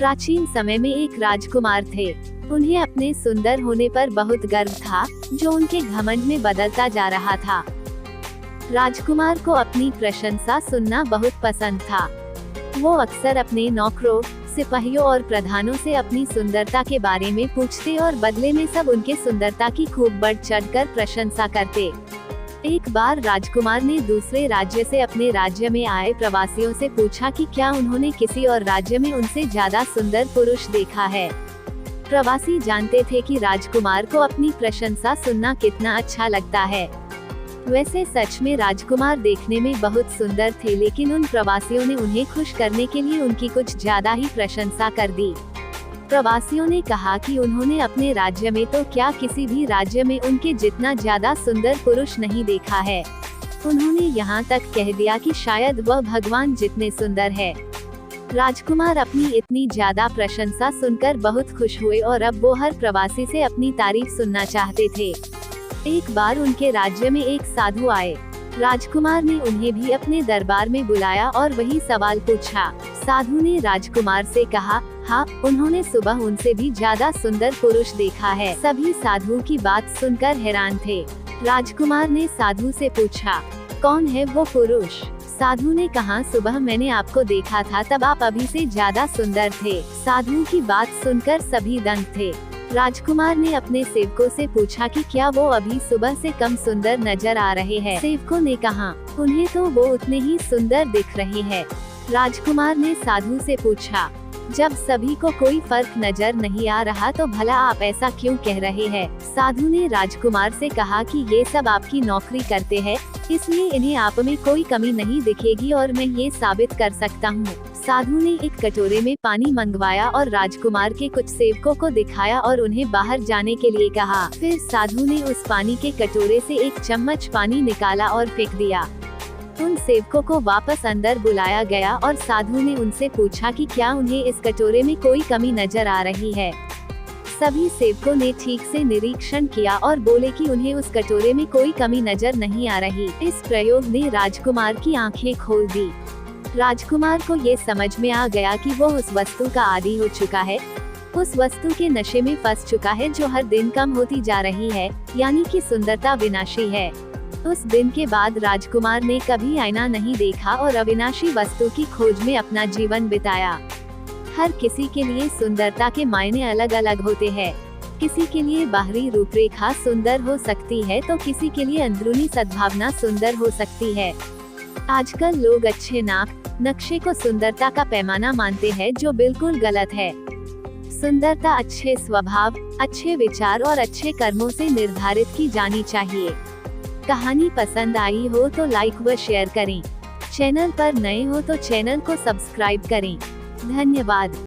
प्राचीन समय में एक राजकुमार थे। उन्हें अपने सुंदर होने पर बहुत गर्व था, जो उनके घमंड में बदलता जा रहा था। राजकुमार को अपनी प्रशंसा सुनना बहुत पसंद था। वो अक्सर अपने नौकरों, सिपाहियों और प्रधानों से अपनी सुंदरता के बारे में पूछते और बदले में सब उनके सुंदरता की खूब बढ़ चढ़कर प्रशंसा करते। एक बार राजकुमार ने दूसरे राज्य से अपने राज्य में आए प्रवासियों से पूछा कि क्या उन्होंने किसी और राज्य में उनसे ज्यादा सुंदर पुरुष देखा है। प्रवासी जानते थे कि राजकुमार को अपनी प्रशंसा सुनना कितना अच्छा लगता है। वैसे सच में राजकुमार देखने में बहुत सुंदर थे, लेकिन उन प्रवासियों ने उन्हें खुश करने के लिए उनकी कुछ ज्यादा ही प्रशंसा कर दी। प्रवासियों ने कहा कि उन्होंने अपने राज्य में तो क्या किसी भी राज्य में उनके जितना ज्यादा सुंदर पुरुष नहीं देखा है। उन्होंने यहाँ तक कह दिया कि शायद वह भगवान जितने सुंदर है। राजकुमार अपनी इतनी ज्यादा प्रशंसा सुनकर बहुत खुश हुए और अब वो हर प्रवासी से अपनी तारीफ सुनना चाहते थे। एक बार उनके राज्य में एक साधु आए। राजकुमार ने उन्हें भी अपने दरबार में बुलाया और वही सवाल पूछा। साधु ने राजकुमार से कहा, हाँ, उन्होंने सुबह उनसे भी ज्यादा सुंदर पुरुष देखा है। सभी साधु की बात सुनकर हैरान थे। राजकुमार ने साधु से पूछा, कौन है वो पुरुष? साधु ने कहा, सुबह मैंने आपको देखा था, तब आप अभी से ज्यादा सुंदर थे। साधु की बात सुनकर सभी दंग थे। राजकुमार ने अपने सेवकों से पूछा कि क्या वो अभी सुबह से कम सुंदर नजर आ रहे हैं। सेवकों ने कहा, उन्हें तो वो उतने ही सुंदर दिख रहे हैं। राजकुमार ने साधु से पूछा, जब सभी को कोई फर्क नजर नहीं आ रहा तो भला आप ऐसा क्यों कह रहे हैं? साधु ने राजकुमार से कहा कि ये सब आपकी नौकरी करते हैं, इसलिए इन्हें आप में कोई कमी नहीं दिखेगी और मैं ये साबित कर सकता हूँ। साधु ने एक कटोरे में पानी मंगवाया और राजकुमार के कुछ सेवकों को दिखाया और उन्हें बाहर जाने के लिए कहा। फिर साधु ने उस पानी के कटोरे से एक चम्मच पानी निकाला और फेंक दिया। उन सेवकों को वापस अंदर बुलाया गया और साधु ने उनसे पूछा कि क्या उन्हें इस कटोरे में कोई कमी नजर आ रही है। सभी सेवकों ने ठीक से निरीक्षण किया और बोले कि उन्हें उस कटोरे में कोई कमी नजर नहीं आ रही। इस प्रयोग ने राजकुमार की आंखें खोल दी। राजकुमार को ये समझ में आ गया कि वो उस वस्तु का आदी हो चुका है, उस वस्तु के नशे में फंस चुका है जो हर दिन कम होती जा रही है, यानी कि सुंदरता विनाशी है। उस दिन के बाद राजकुमार ने कभी आईना नहीं देखा और अविनाशी वस्तु की खोज में अपना जीवन बिताया। हर किसी के लिए सुंदरता के मायने अलग अलग होते हैं। किसी के लिए बाहरी रूपरेखा सुंदर हो सकती है तो किसी के लिए अंदरूनी सद्भावना सुंदर हो सकती है। आजकल लोग अच्छे नाक नक्शे को सुंदरता का पैमाना मानते हैं, जो बिल्कुल गलत है। सुंदरता अच्छे स्वभाव, अच्छे विचार और अच्छे कर्मों से निर्धारित की जानी चाहिए। कहानी पसंद आई हो तो लाइक व शेयर करें। चैनल पर नए हो तो चैनल को सब्सक्राइब करें। धन्यवाद।